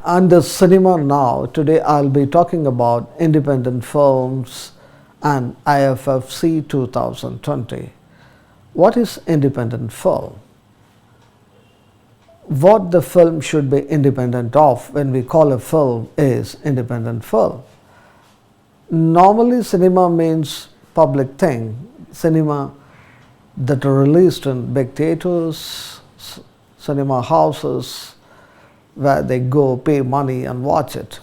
Under cinema now, today I'll be talking about independent films and IFFC 2020. What is independent film? What the film should be independent of when we call a film is independent film. Normally cinema means public thing, cinema that are released in big theaters, cinema houses, where they go pay money and watch it.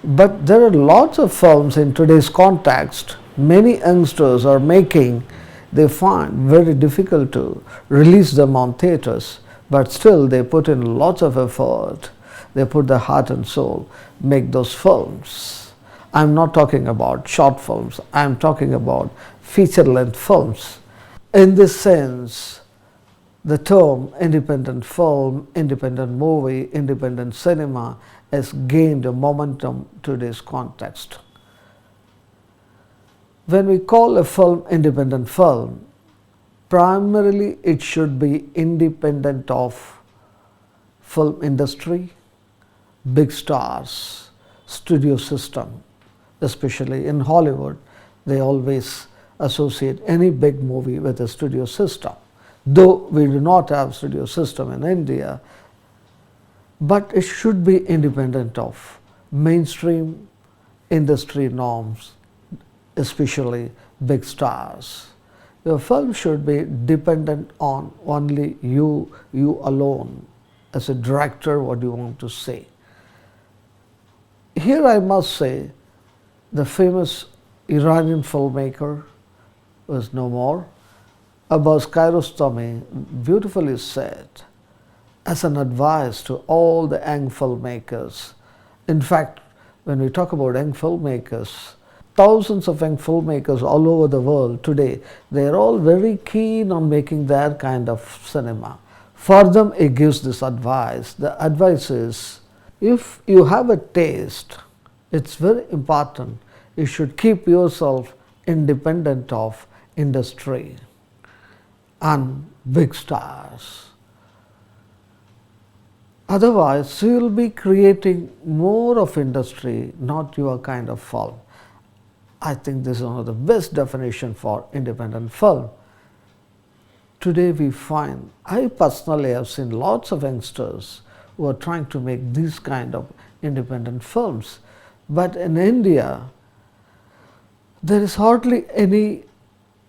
But there are lots of films in today's context many youngsters are making, they find very difficult to release them on theaters, but still they put in lots of effort, they put their heart and soul, make those films. I'm not talking about short films, I'm talking about feature-length films. In this sense, the term independent film, independent movie, independent cinema has gained a momentum to this context. When we call a film independent film, primarily it should be independent of film industry, big stars, studio system. Especially in Hollywood, they always associate any big movie with a studio system. Though we do not have studio system in India, but it should be independent of mainstream industry norms, especially big stars. Your film should be dependent on only you alone as a director, what do you want to say. Here I must say the famous Iranian filmmaker who is no more, Abbas Kiarostami, beautifully said as an advice to all the young filmmakers. In fact, when we talk about young filmmakers, thousands of young filmmakers all over the world today, they are all very keen on making their kind of cinema. For them, he gives this advice. The advice is, if you have a taste, it's very important, you should keep yourself independent of industry and big stars. Otherwise, you will be creating more of industry, not your kind of film. I think this is one of the best definition for independent film. Today we find, I personally have seen lots of youngsters who are trying to make these kind of independent films. But in India, there is hardly any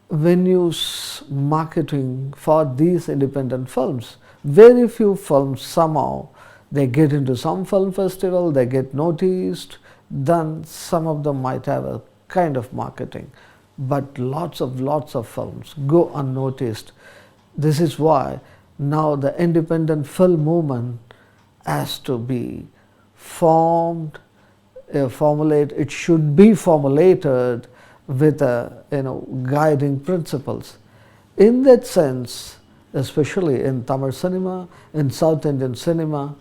venues marketing for these independent films. Very few films somehow, they get into some film festival, they get noticed, then some of them might have a kind of marketing. But lots of films go unnoticed. This is why now the independent film movement has to be formed, it should be formulated with guiding principles. In that sense, especially in Tamil cinema, in South Indian cinema,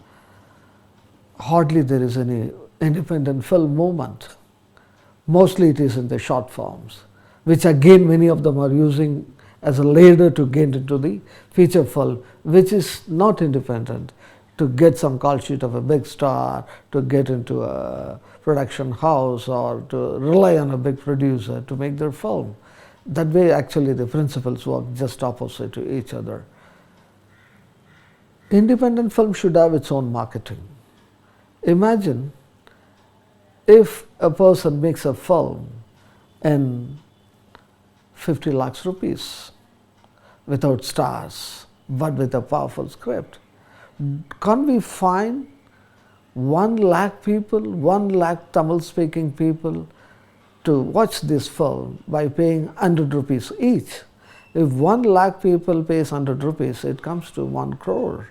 hardly there is any independent film movement. Mostly it is in the short films, which again many of them are using as a ladder to get into the feature film, which is not independent, to get some call sheet of a big star, to get into a production house, or to rely on a big producer to make their film. That way actually the principles work just opposite to each other. Independent film should have its own marketing. Imagine if a person makes a film in 50 lakhs rupees without stars, but with a powerful script. Can't we find 1 lakh people, 1 lakh Tamil speaking people to watch this film by paying 100 rupees each? If 1 lakh people pays 100 rupees, it comes to 1 crore.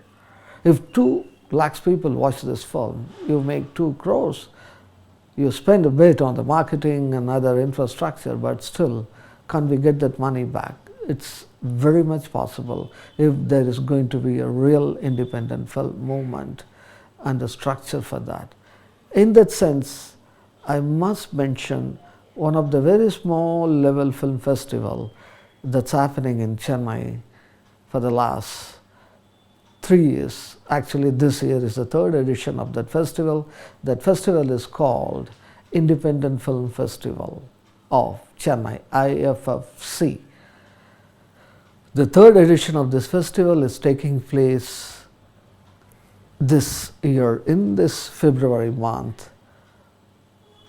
If 2 lakhs people watch this film, you make 2 crores. You spend a bit on the marketing and other infrastructure, but still, can't we get that money back? It's very much possible if there is going to be a real independent film movement and a structure for that. In that sense, I must mention one of the very small level film festival that's happening in Chennai for the last 3 years. Actually, this year is the third edition of that festival. That festival is called Independent Film Festival of Chennai, IFFC. The third edition of this festival is taking place this year in this February month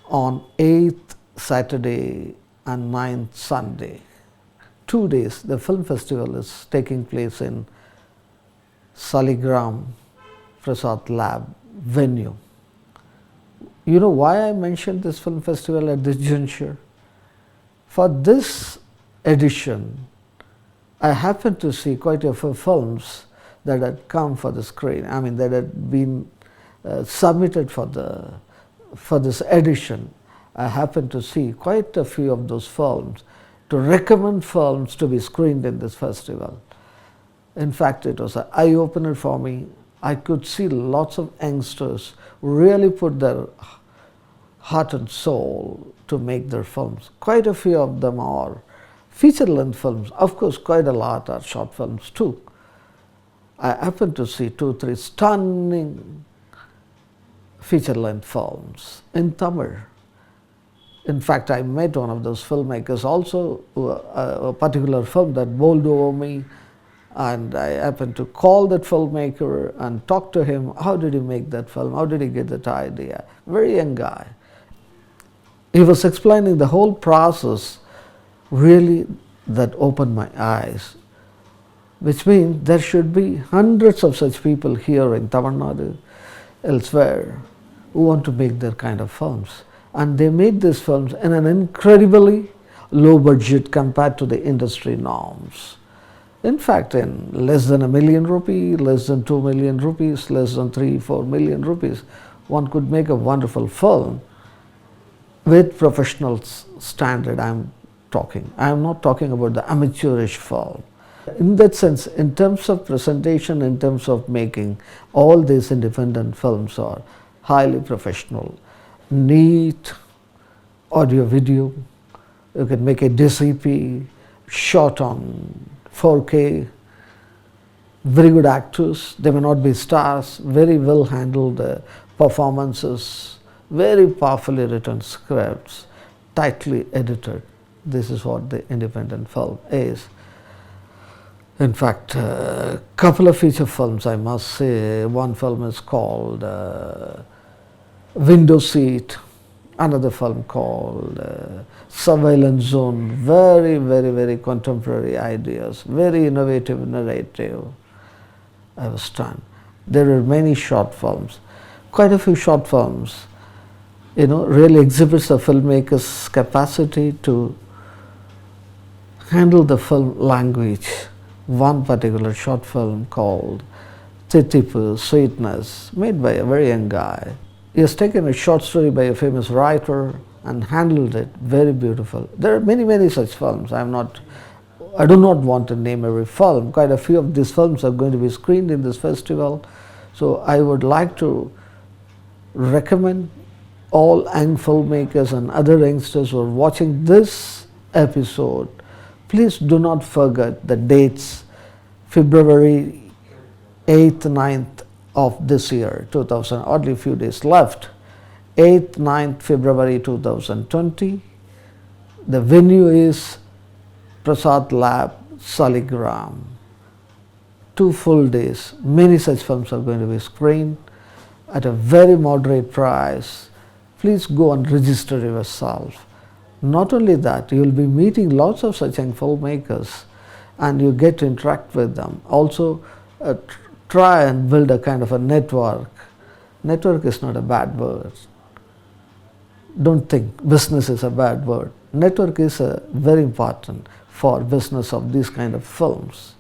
on 8th Saturday and 9th Sunday. 2 days. The film festival is taking place in Saligram Prasad Lab venue. You know why I mentioned this film festival at this juncture? For this edition, I happened to see quite a few films that had come for the screen. I mean, that had been submitted for this edition. I happened to see quite a few of those films to recommend films to be screened in this festival. In fact, it was an eye-opener for me. I could see lots of youngsters really put their heart and soul to make their films. Quite a few of them are feature-length films. Of course, quite a lot are short films too. I happened to see 2-3 stunning feature-length films in Tamil. In fact, I met one of those filmmakers also, a particular film that bowled over me, and I happened to call that filmmaker and talk to him. How did he make that film? How did he get that idea? Very young guy. He was explaining the whole process. Really, that opened my eyes, which means there should be hundreds of such people here in Tamil Nadu, elsewhere, who want to make their kind of films. And they made these films in an incredibly low budget compared to the industry norms. In fact, in less than ₹1 million, less than ₹2 million, less than 3-4 million rupees, one could make a wonderful film with professional standard. I am not talking about the amateurish film. In that sense, in terms of presentation, in terms of making, all these independent films are highly professional, neat audio video. You can make a DCP, shot on 4K, very good actors. They may not be stars, very well handled performances, very powerfully written scripts, tightly edited. This is what the independent film is. In fact, a couple of feature films, I must say. One film is called Window Seat, another film called Surveillance Zone. Very, very, very contemporary ideas, very innovative narrative. I was stunned. There are many short films, quite a few short films, really exhibits the filmmaker's capacity to handle the film language. One particular short film called Titipu, Sweetness, made by a very young guy. He has taken a short story by a famous writer and handled it very beautiful. There are many, many such films. I do not want to name every film. Quite a few of these films are going to be screened in this festival. So I would like to recommend all young filmmakers and other youngsters who are watching this episode, please do not forget the dates, February 8th, 9th of this year, 2000, only a few days left, 8th, 9th February 2020. The venue is Prasad Lab, Saligram. 2 full days, many such films are going to be screened at a very moderate price. Please go and register yourself. Not only that, you will be meeting lots of such young filmmakers and you get to interact with them. Also, try and build a kind of a network. Network is not a bad word. Don't think business is a bad word. Network is very important for business of these kind of films.